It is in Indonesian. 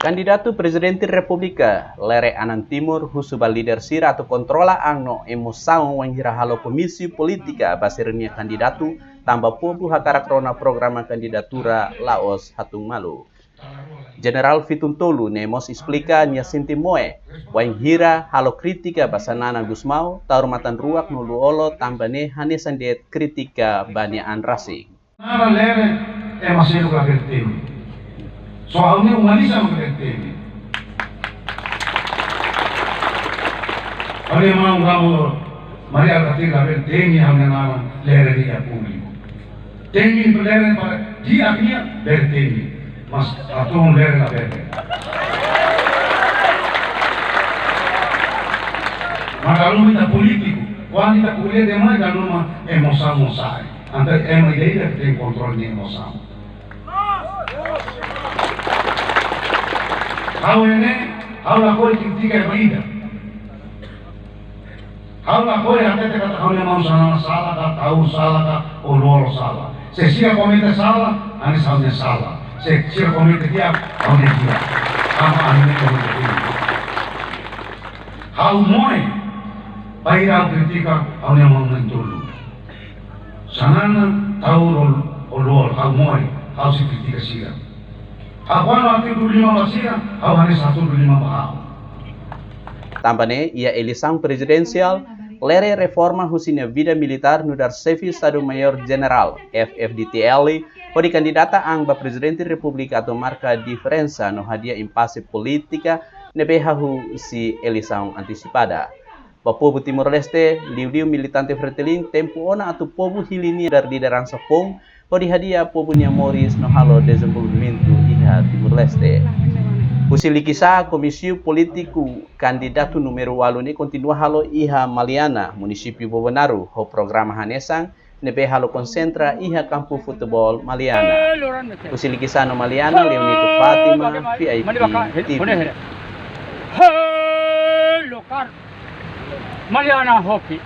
Candidato Presidente Repubblica Lere Anan Timur husubal leader sira atau kontrola angno emosaun wanghira halo komisi politika basirnya kandidatu tambah pobu hakarakrona programa kandidatura Laos Hatung Malu. General Fituntolu nemos explica nya sinti moe wanghira halo kritika basanana Gusmau taurmatan ruak nulu olo tambane hanesan det kritika baniaan rasing. Nara Lere masih luka bertemu. Soalnya umalisa bertemu. Kalau mau kamu Maria ketika bertemu yang nama Lere dia público. Temi Lere para dia punya bertemu. Mas atau Lere la bertemu. Maka lu minta politiku, kalau kita kuliah demai kan rumah emosa-emosa. Antara ideia que tem controle de emoção. How la coisa critica a vida. How la coisa até te kata kau mau sana salah ka tahu salah ka olor salah. Se siga komite salah, ani salnya salah. Se siga komite dia, kau dia. Apa ani komite dia. How moi baira kritika kau yang mau mentulu. Sanana tahu olor kau moi kau si kritika siga. Aku nanti 25 basira, aku hanya 125 bahau. Tampane ia elisang presidensial Lere reforma husina vida militar nudar Sefi Estado Mayor General FFDTL podi kandidata angba Presidente Republika atau marca diferença no hadia impasse politika nebehahu si elisang antisipada. Povo Timor-Leste, liu-liu militante freteling tempo ona atau povo hilini dar lideran sapong podi hadia povo Moris no halo desenvolvimento iha Timor-Leste. Usilikisa komisi politiku kandidato numero 8 ni continua halo iha Maliana, munisipio Bobonaru, ho programa hanesang nebe halo konsentra iha kampu futebol Maliana. Usilikisa no Maliana, Leonito Fatima, VIP TV. Maliana hoki.